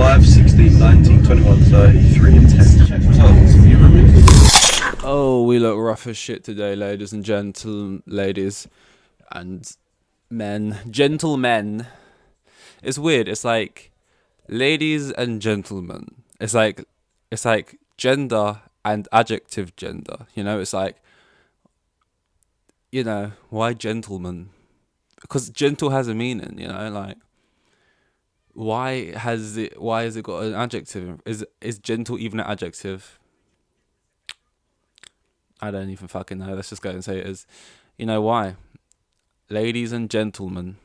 5, 16, 19, 21, 33, and 10. Check results. You remember? Oh, we look rough as shit today, ladies and ladies and men. Gentlemen. It's weird. It's like ladies and gentlemen. It's like gender and adjective gender. It's like, why gentleman? Because gentle has a meaning, like why has it got an adjective? Is gentle even an adjective? I don't even fucking know. Let's just go and say it is. You know why? Ladies and gentlemen.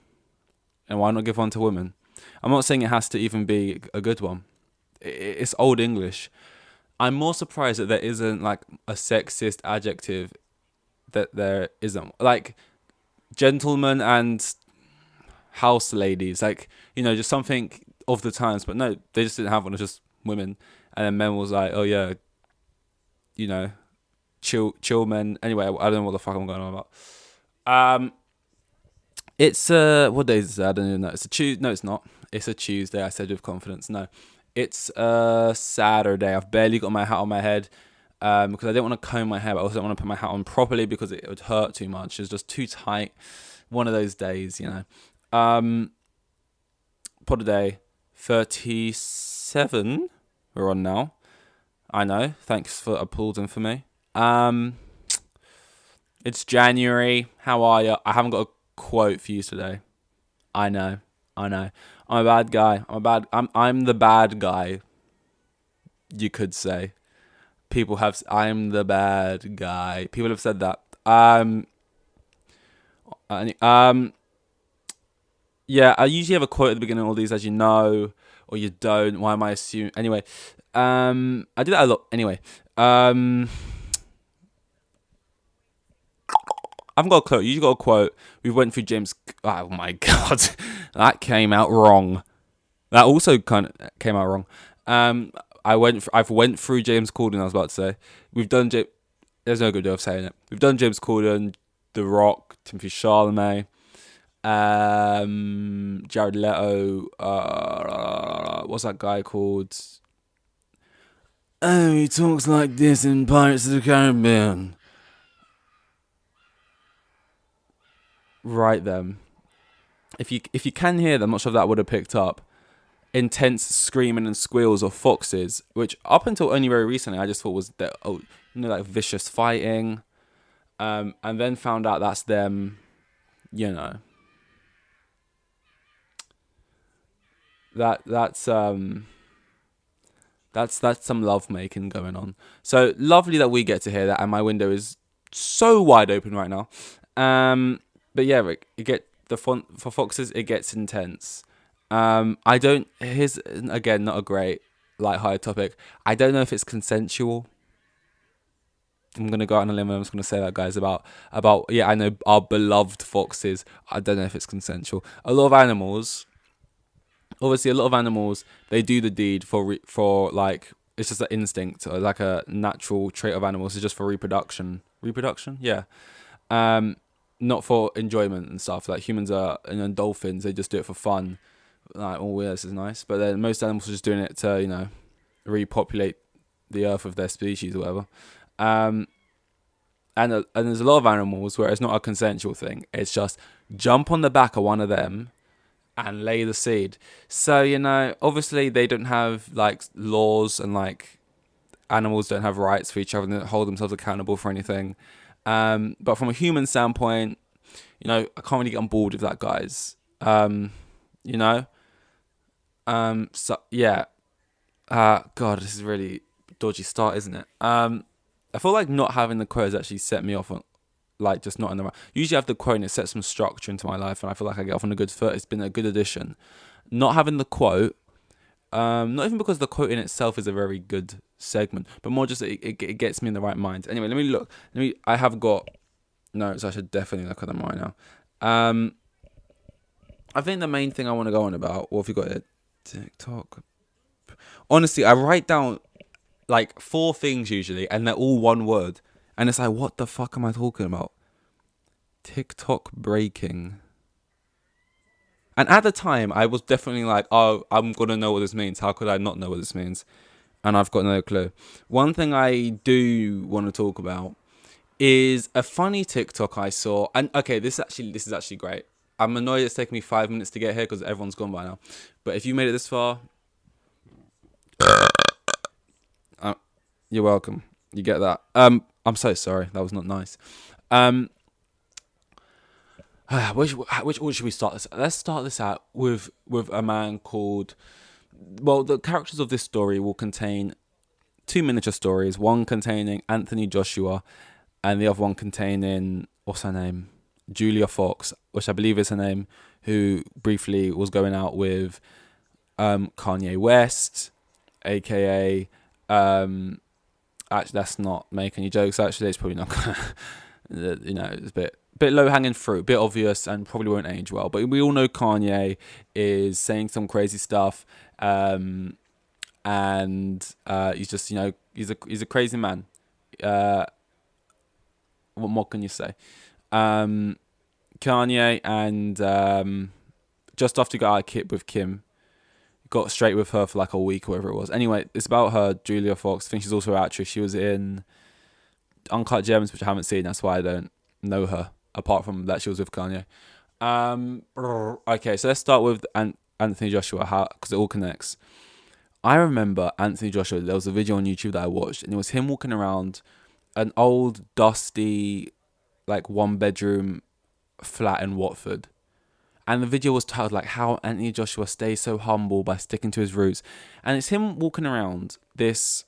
And why not give one to women? I'm not saying it has to even be a good one. It's Old English. I'm more surprised that there isn't like a sexist adjective that there isn't. Like gentlemen and house ladies. Like, just something of the times. But no, they just didn't have one. It's just women. And then men was like, oh yeah, chill men. Anyway, I don't know what the fuck I'm going on about. It's what day is it? I don't even know. It's a Tuesday. No, it's not. It's a Tuesday. I said with confidence. No, it's a Saturday. I've barely got my hat on my head because I didn't want to comb my hair, but I also don't want to put my hat on properly because it would hurt too much. It's just too tight. One of those days, Pod a day 37. We're on now. I know. Thanks for applauding for me. It's January. How are you? I haven't got a quote for you today. I know. I'm a bad guy. I'm the bad guy. You could say. I'm the bad guy. People have said that. Yeah, I usually have a quote at the beginning of all these, as you know, or you don't. Why am I assuming? Anyway, I do that a lot. Anyway, I've got a quote. You got a quote. We went through James. Oh my god, that came out wrong. That also kind of came out wrong. I've went through James Corden. I was about to say we've done. There's no good way of saying it. We've done James Corden, The Rock, Timothy Chalamet, Jared Leto. What's that guy called? Oh, he talks like this in Pirates of the Caribbean. Right then. If you can hear them, I'm not sure if that would have picked up. Intense screaming and squeals of foxes, which up until only very recently I just thought was that like vicious fighting, and then found out that's them. That's some love making going on. So lovely that we get to hear that, and my window is so wide open right now. But yeah, Rick, the font for foxes. It gets intense. Here's again not a great light-hearted topic. I don't know if it's consensual. I'm gonna go out on a limb and I'm just gonna say that, guys, about yeah, I know our beloved foxes. I don't know if it's consensual. A lot of animals, they do the deed for like it's just an instinct or like a natural trait of animals. It's just for reproduction. Reproduction, yeah. Not for enjoyment and stuff. Like humans and dolphins, they just do it for fun. Like, oh yeah, this is nice. But then most animals are just doing it to repopulate the earth with their species or whatever. And there's a lot of animals where it's not a consensual thing. It's just jump on the back of one of them and lay the seed. So obviously they don't have like laws, and like animals don't have rights for each other and don't hold themselves accountable for anything. But from a human standpoint, I can't really get on board with that, guys. So yeah. God, this is really dodgy start, isn't it? I feel like not having the quote has actually set me off on, like, just not in the right. Usually I have the quote and it sets some structure into my life, and I feel like I get off on a good foot. It's been a good addition. Not having the quote, not even because the quote in itself is a very good segment, but more just it gets me in the right mind. Anyway, let me look. I have got notes. I should definitely look at them right now. I think the main thing I want to go on about, what have you got here? TikTok. Honestly, I write down like 4 things usually, and they're all one word, and it's like, what the fuck am I talking about? TikTok breaking. And at the time, I was definitely like, oh, I'm going to know what this means. How could I not know what this means? And I've got no clue. One thing I do want to talk about is a funny TikTok I saw. And okay, this is actually great. I'm annoyed it's taken me 5 minutes to get here because everyone's gone by now. But if you made it this far, you're welcome. You get that. I'm so sorry. That was not nice. Which order should we start this? Let's start this out with a man called. Well, the characters of this story will contain two miniature stories. One containing Anthony Joshua, and the other one containing, what's her name? Julia Fox, which I believe is her name, who briefly was going out with Kanye West, aka actually, that's not making any jokes. Actually, it's probably not gonna, it's a bit low hanging fruit, a bit obvious, and probably won't age well. But we all know Kanye is saying some crazy stuff, and he's just he's a crazy man. What more can you say? Kanye and just after he got out with Kim, got straight with her for like a week or whatever it was. Anyway, it's about her, Julia Fox. I think she's also an actress. She was in Uncut Gems, which I haven't seen. That's why I don't know her, apart from that she was with Kanye. Okay, so let's start with Anthony Joshua, because it all connects. I remember Anthony Joshua, there was a video on YouTube that I watched, and it was him walking around an old, dusty, like one-bedroom flat in Watford. And the video was titled, like, how Anthony Joshua stays so humble by sticking to his roots. And it's him walking around this,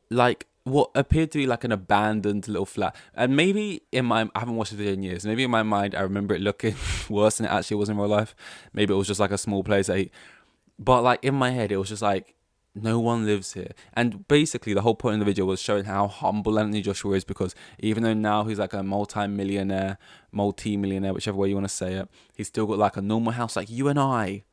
like, what appeared to be like an abandoned little flat. And maybe I haven't watched the video in years. Maybe in my mind, I remember it looking worse than it actually was in real life. Maybe it was just like a small place. But like in my head, it was just like, no one lives here. And basically the whole point of the video was showing how humble Anthony Joshua is, because even though now he's like a multi-millionaire, whichever way you want to say it, he's still got like a normal house like you and I.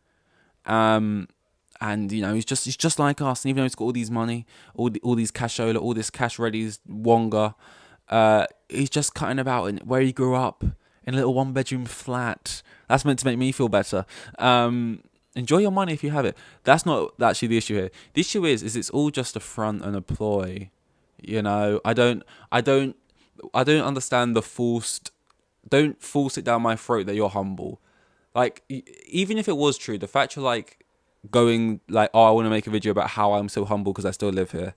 And he's just like us. And even though he's got all these money, all these cashola, all this cash ready's Wonga, he's just cutting about in where he grew up, in a little one-bedroom flat. That's meant to make me feel better. Enjoy your money if you have it. That's not actually the issue here. The issue is it's all just a front and a ploy. I don't understand the forced. Don't force it down my throat that you're humble. Like, even if it was true, the fact you're like going like, oh, I want to make a video about how I'm so humble because I still live here,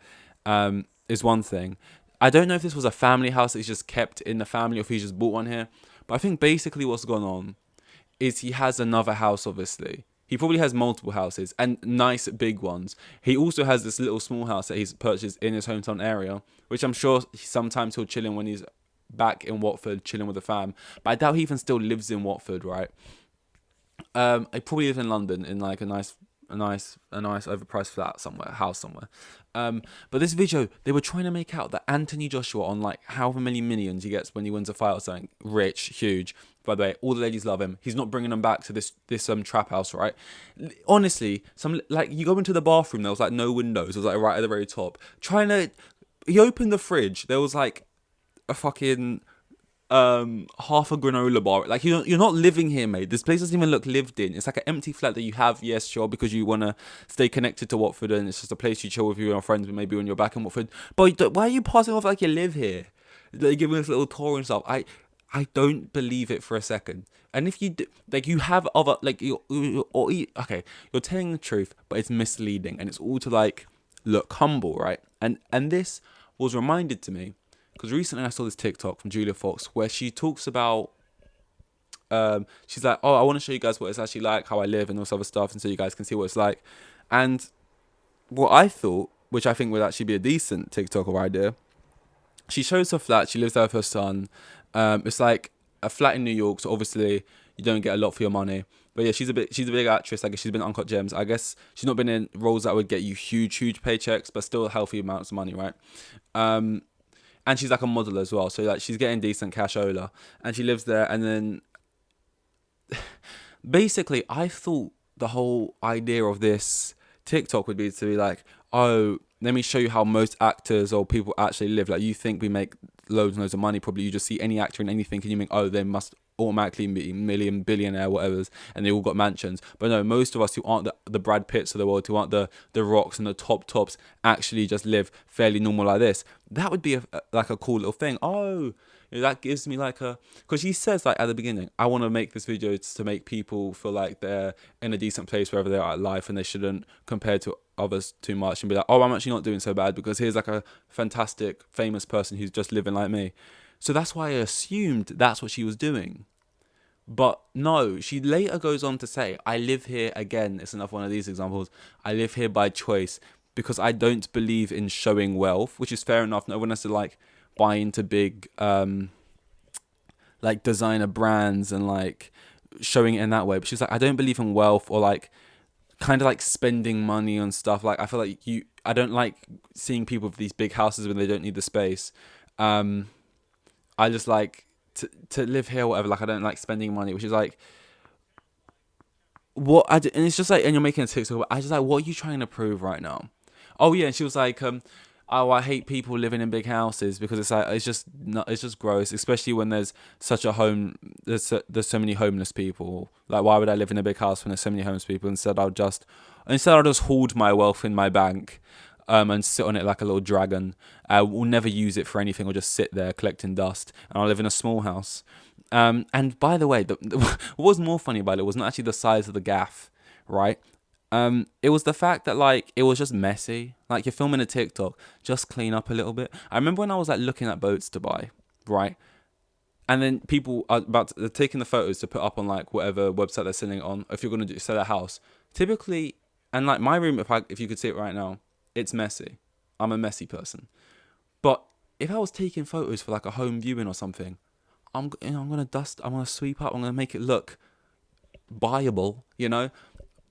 is one thing. I don't know if this was a family house that he's just kept in the family, or if he just bought one here. But I think basically what's gone on is he has another house, obviously. He probably has multiple houses, and nice big ones. He also has this little small house that he's purchased in his hometown area, which I'm sure sometimes he'll chill in when he's back in Watford, chilling with the fam. But I doubt he even still lives in Watford, right? He probably lives in London in like a nice overpriced flat house somewhere. But this video, they were trying to make out that Anthony Joshua, on like however many millions he gets when he wins a fight or something, rich, huge. By the way, all the ladies love him. He's not bringing them back to this trap house, right? Honestly, you go into the bathroom, there was like no windows. It was like right at the very top. He opened the fridge. There was like a fucking half a granola bar. Like, you're not living here, mate. This place doesn't even look lived in. It's like an empty flat that you have, yes, sure, because you want to stay connected to Watford, and it's just a place you chill with your friends, maybe when you're back in Watford. But why are you passing off like you live here? Like, giving us a little tour and stuff. I don't believe it for a second. And if you do, like, you have other, like, you're telling the truth, but it's misleading, and it's all to like look humble, right? And this was reminded to me because recently I saw this TikTok from Julia Fox where she talks about, she's like, oh, I want to show you guys what it's actually like, how I live and all this other stuff, and so you guys can see what it's like. And what I thought, which I think would actually be a decent TikTok idea, she shows her flat, she lives there with her son. It's like a flat in New York, so obviously you don't get a lot for your money. But yeah, she's a big actress. I guess she's been in Uncut Gems. I guess she's not been in roles that would get you huge paychecks, but still healthy amounts of money, right? And she's like a model as well, so like she's getting decent cashola, and she lives there. And then basically, I thought the whole idea of this TikTok would be to be like, oh, let me show you how most actors or people actually live. Like, you think we make loads and loads of money, probably you just see any actor in anything and you think, oh, they must automatically be million, billionaire, whatever's, and they all got mansions. But no, most of us who aren't the Brad Pitts of the world, who aren't the Rocks and the tops, actually just live fairly normal like this. That would be like a cool little thing. Oh, that gives me like a, because she says like at the beginning, I want to make this video to make people feel like they're in a decent place wherever they are at life, and they shouldn't compare to others too much and be like, oh, I'm actually not doing so bad because here's like a fantastic famous person who's just living like me. So that's why I assumed that's what she was doing. But no, she later goes on to say, I live here, again, it's another one of these examples, I live here by choice because I don't believe in showing wealth, which is fair enough. No one has to like buy into big like designer brands and like showing it in that way. But she's like, I don't believe in wealth or like kind of like spending money on stuff. Like I feel like I don't like seeing people with these big houses when they don't need the space. I just like to live here or whatever. Like I don't like spending money, which is like what I do. And it's just like, and you're making a TikTok, but I just like, what are you trying to prove right now? Oh yeah, and she was like, oh, I hate people living in big houses because it's like it's just gross, especially when there's such a there's so many homeless people. Like why would I live in a big house when there's so many homeless people? Instead I'll just hoard my wealth in my bank. And sit on it like a little dragon. We'll never use it for anything. We'll just sit there collecting dust. And I'll live in a small house. And by the way, what was more funny about it was not actually the size of the gaff, right? It was the fact that like it was just messy. Like you're filming a TikTok, just clean up a little bit. I remember when I was like looking at boats to buy, right? And then people are they're taking the photos to put up on like whatever website they're selling it on. If you're gonna sell a house, typically, and like my room, if you could see it right now. It's messy. I'm a messy person. But if I was taking photos for like a home viewing or something, I'm gonna sweep up. I'm gonna make it look buyable. You know,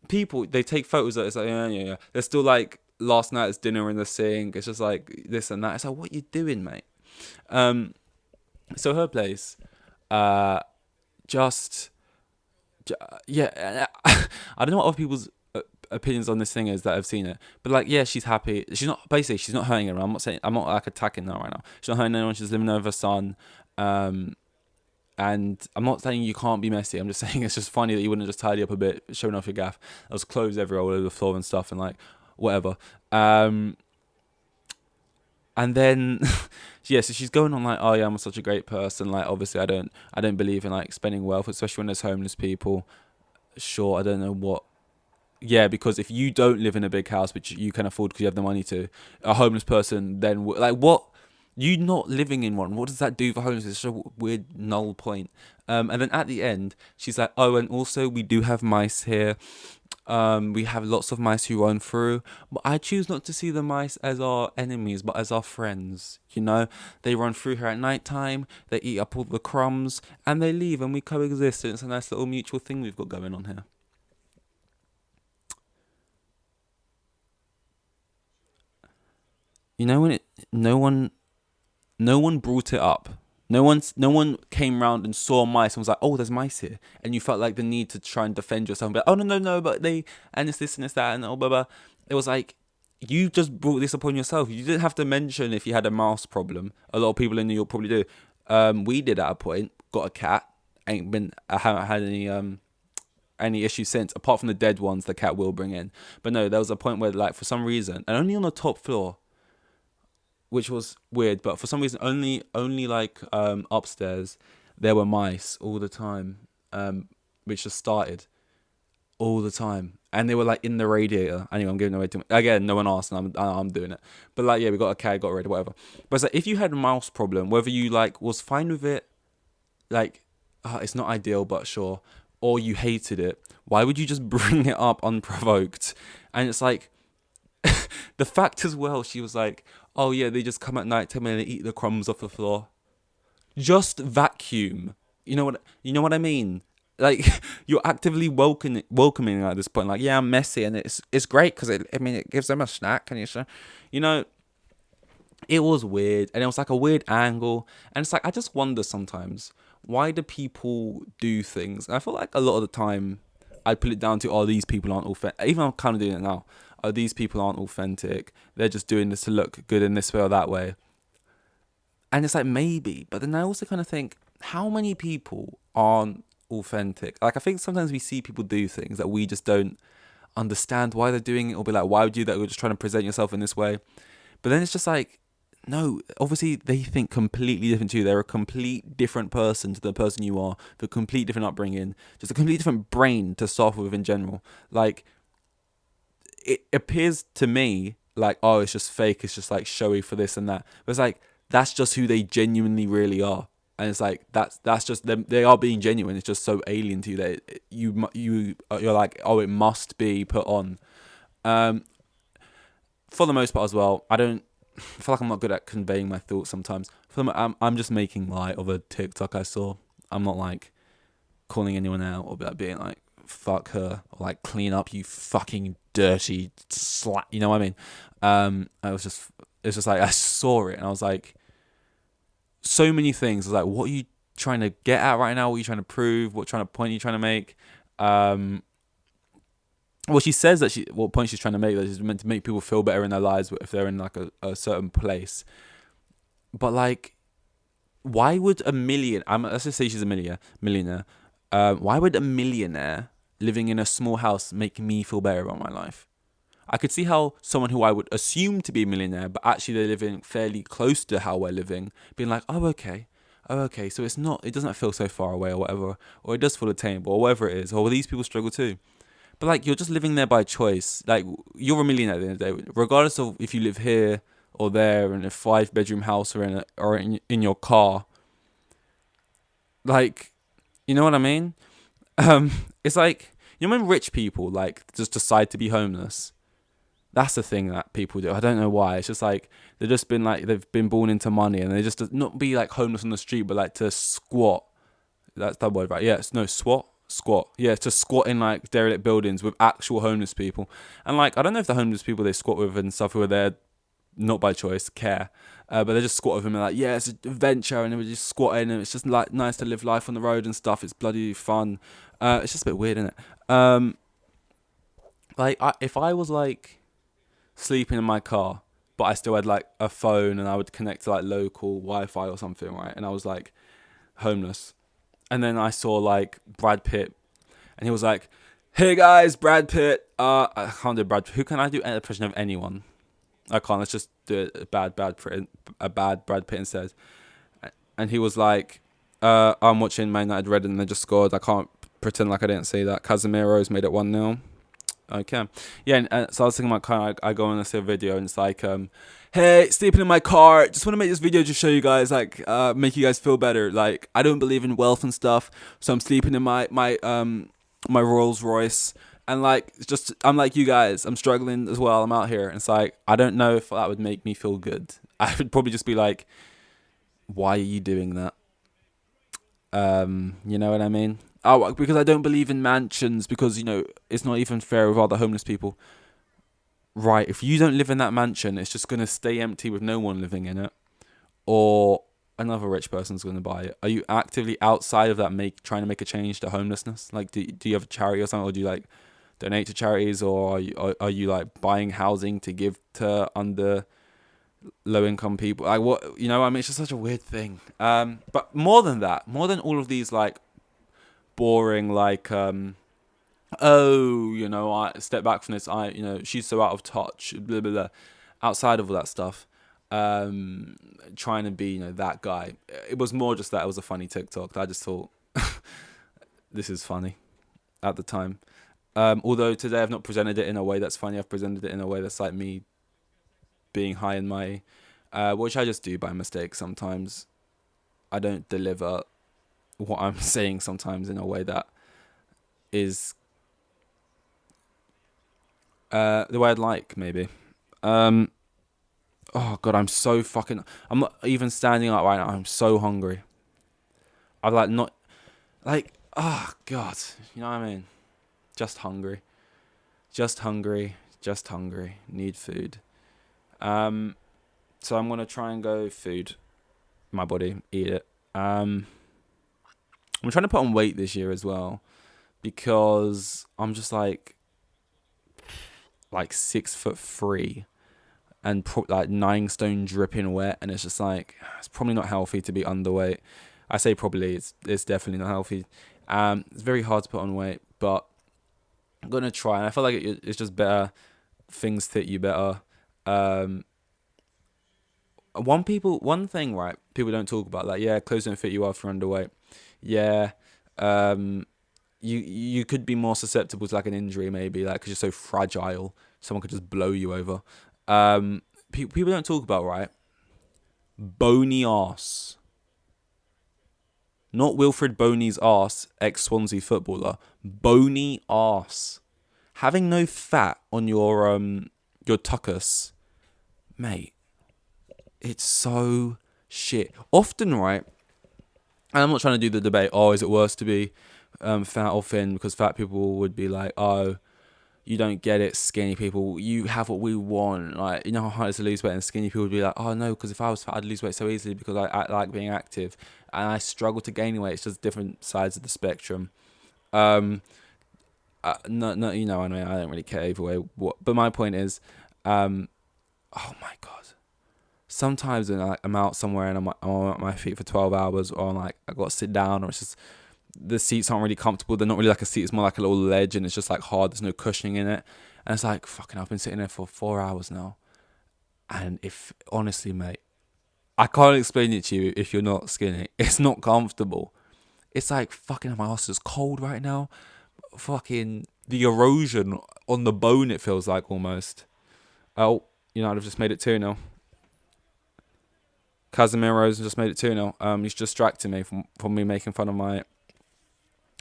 people they take photos that it's like yeah. They're still like last night's dinner in the sink. It's just like this and that. It's like what you doing, mate? So her place, yeah. I don't know what other people's opinions on this thing is that I've seen it, but like yeah, she's happy. She's not hurting anyone. I'm not like attacking her right now. She's not hurting anyone. She's living with her son, and I'm not saying you can't be messy. I'm just saying it's just funny that you wouldn't just tidy up a bit, showing off your gaff. There was clothes everywhere, all over the floor and stuff, and like whatever. And then yeah, so she's going on like, oh yeah, I'm such a great person. Like obviously I don't believe in like spending wealth, especially when there's homeless people. Sure, I don't know what. Yeah, because if you don't live in a big house, which you can afford because you have the money to, a homeless person, then like what? You not living in one, what does that do for homeless? It's such a weird null point. And then at the end, she's like, oh, and also we do have mice here. We have lots of mice who run through, but I choose not to see the mice as our enemies, but as our friends. You know, they run through here at night time, they eat up all the crumbs, and they leave, and we coexist. And it's a nice little mutual thing we've got going on here. You know when no one brought it up. No one came round and saw mice and was like, oh, there's mice here, and you felt like the need to try and defend yourself and be like, oh no, but they, and it's this and it's that and blah blah. It was like you just brought this upon yourself. You didn't have to mention if you had a mouse problem. A lot of people in New York probably do. We did at a point. Got a cat. I haven't had any issues since, apart from the dead ones the cat will bring in. But no, there was a point where like for some reason, and only on the top floor, which was weird, but for some reason only like upstairs there were mice all the time, which just started all the time, and they were like in the radiator. Anyway, I'm giving away too much. Again, no one asked, and I'm doing it. But like yeah, we got a cat, got rid of whatever. But it's like if you had a mouse problem, whether you like was fine with it, like it's not ideal, but sure, or you hated it, why would you just bring it up unprovoked? And it's like the fact as well, she was like, oh yeah, they just come at night time and they eat the crumbs off the floor. Just vacuum. You know what I mean? Like you're actively welcoming at this point. Like yeah, I'm messy, and it's great because it gives them a snack, and you know, it was weird, and it was like a weird angle, and it's like I just wonder sometimes, why do people do things? And I feel like a lot of the time I put it down to, oh, these people aren't authentic. Even I'm kind of doing it now. Oh, these people aren't authentic. They're just doing this to look good in this way or that way. And it's like maybe, but then I also kind of think, how many people aren't authentic? Like, I think sometimes we see people do things that we just don't understand why they're doing it, or be like, why would you do that? You're just trying to present yourself in this way. But then it's just like, no, obviously they think completely different to you. They're a complete different person to the person you are, with a complete different upbringing, just a completely different brain to start with in general. Like, it appears to me like, oh, it's just fake, it's just like showy for this and that. But it's like, that's just who they genuinely really are. And it's like, that's just them. They are being genuine. It's just so alien to you that you're like, oh, it must be put on. For the most part as well, I feel like I'm not good at conveying my thoughts sometimes. I'm just making light of a TikTok I saw. I'm not like calling anyone out or being like, fuck her, or like, clean up, you fucking dirty slut. You know what I mean? It's just like, I saw it and I was like, so many things. I was like, what are you trying to get at right now? What are you trying to prove? What point are you trying to make? Well, she says that what point she's trying to make, that she's meant to make people feel better in their lives if they're in like a certain place. But like, why would let's just say she's a millionaire. Why would a millionaire living in a small house make me feel better about my life? I could see how someone who I would assume to be a millionaire, but actually they're living fairly close to how we're living, being like, oh, okay, so it doesn't feel so far away or whatever, or it does feel attainable or whatever it is, or these people struggle too. But like, you're just living there by choice. Like, you're a millionaire at the end of the day, regardless of if you live here or there in a 5-bedroom house or in your car. Like, you know what I mean? It's like, you know when rich people like just decide to be homeless? That's the thing that people do. I don't know why. It's just like they've been born into money, and they just not be like homeless on the street, but like to squat. That's that word, right? Yes, no, squat. Yeah, to squat in like derelict buildings with actual homeless people. And like, I don't know if the homeless people they squat with and stuff who are there not by choice care, but they just squat with him and like, yeah, it's an adventure, and they were just squatting, and it's just like nice to live life on the road and stuff. It's bloody fun. It's just a bit weird, isn't it? If I was like sleeping in my car, but I still had like a phone and I would connect to like local Wi-Fi or something, right? And I was like homeless, and then I saw like Brad Pitt, and he was like, "Hey guys, Brad Pitt." I can't do Brad. Who can I do an impression of anyone? I can't. Let's just do a bad Brad Pitt instead. And he was like, "I'm watching Man United Red, and they just scored. I can't pretend like I didn't see that. Casemiro's made it 1-0. Okay, yeah." And so I was thinking, I go on and see a video, and it's like, hey, sleeping in my car. Just want to make this video to show you guys, like, make you guys feel better. Like, I don't believe in wealth and stuff, so I'm sleeping in my Rolls Royce, and like, I'm like you guys. I'm struggling as well. I'm out here, and it's like, I don't know if that would make me feel good. I would probably just be like, why are you doing that? You know what I mean? Oh, because I don't believe in mansions, because, you know, it's not even fair with other homeless people. Right, if you don't live in that mansion, it's just going to stay empty with no one living in it, or another rich person's going to buy it. Are you actively outside of that trying to make a change to homelessness? Like, do you have a charity or something, or do you like donate to charities, or are you like buying housing to give to under low income people? Like, what, you know, I mean, it's just such a weird thing. But more than all of these like boring, like, oh, you know, I step back from this, you know, she's so out of touch, blah blah blah. Outside of all that stuff, trying to be, you know, that guy, it was more just that it was a funny TikTok that I just thought, this is funny at the time. Although today I've not presented it in a way that's funny. I've presented it in a way that's like me being high and mighty, which I just do by mistake sometimes. I don't deliver what I'm saying sometimes in a way that is the way I'd like, maybe. Oh god, I'm not even standing up right now. I'm so hungry. I'm like, not like, oh god, you know what I mean? Just hungry. Need food. So I'm gonna try and go food my body, eat it. I'm trying to put on weight this year as well, because I'm just like 6'3" and like 9 stone dripping wet, and it's just like, it's probably not healthy to be underweight. I say probably it's definitely not healthy. It's very hard to put on weight, but I'm gonna try. And I feel like it's just better. Things fit you better. One thing, right? People don't talk about that. Yeah, clothes don't fit you if you're underweight. Yeah. You could be more susceptible to like an injury, maybe, like, because you're so fragile. Someone could just blow you over. People don't talk about, right? Bony ass. Not Wilfred Boney's ass, ex-Swansea footballer. Bony ass. Having no fat on your tuchus, mate. It's so shit. Often, right? And I'm not trying to do the debate. Oh, is it worse to be fat or thin? Because fat people would be like, oh, you don't get it, skinny people. You have what we want. Like, you know how hard it is to lose weight, and skinny people would be like, oh no, because if I was fat, I'd lose weight so easily because I like being active, and I struggle to gain weight. It's just different sides of the spectrum. No, you know, I mean, I don't really care either way. But my point is, oh my god. Sometimes when I'm out somewhere and I'm on my feet for 12 hours, or I'm like, I got to sit down, or it's just the seats aren't really comfortable. They're not really like a seat. It's more like a little ledge, and it's just like hard. There's no cushioning in it, and it's like, fucking, I've been sitting there for 4 hours now, and if honestly, mate, I can't explain it to you if you're not skinny. It's not comfortable. It's like, fucking, my ass is cold right now. Fucking the erosion on the bone, it feels like almost. Oh, I've just made it 2-0. Casemiro's just made it 2-0. He's distracting me from me making fun of my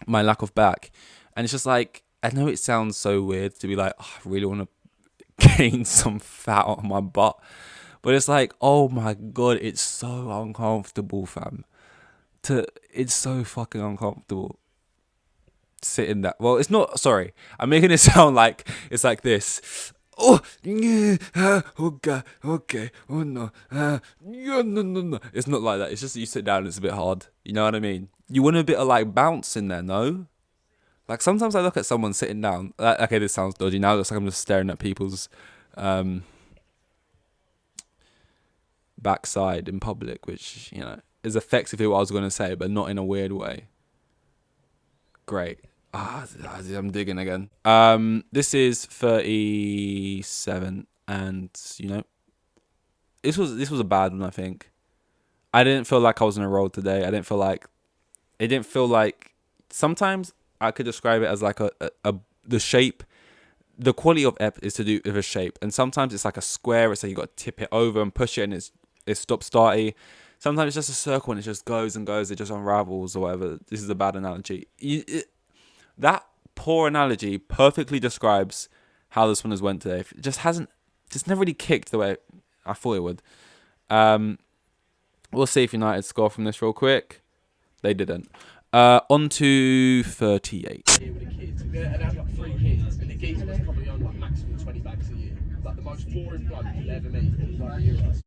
lack of back. And it's just like, I know it sounds so weird to be like, oh, I really want to gain some fat on my butt. But it's like, oh my god, it's so uncomfortable, fam. It's so fucking uncomfortable. Sitting that. Well, it's not, sorry. I'm making it sound like it's like this. Oh, yeah, okay, oh no, no. It's not like that. It's just that you sit down and it's a bit hard. You know what I mean? You want a bit of like bounce in there, no? Like sometimes I look at someone sitting down. Okay, this sounds dodgy. Now it looks like I'm just staring at people's backside in public, which, is effectively what I was going to say, but not in a weird way. Great. I'm digging again. This is 37, and this was a bad one. I think I didn't feel like I was on a roll today. It didn't feel like. Sometimes I could describe it as like the shape. The quality of ep is to do with a shape, and sometimes it's like a square. It's like you got to tip it over and push it, and it stops starty. Sometimes it's just a circle and it just goes and goes. It just unravels or whatever. This is a bad analogy. That poor analogy perfectly describes how this one has went today. It just never really kicked the way I thought it would. We'll see if United score from this real quick. They didn't. On to 38. With the kids, and I've got 3 kids, and the geezer was probably on like maximum 20 bags a year. Like the most boring bloke you'll ever meet.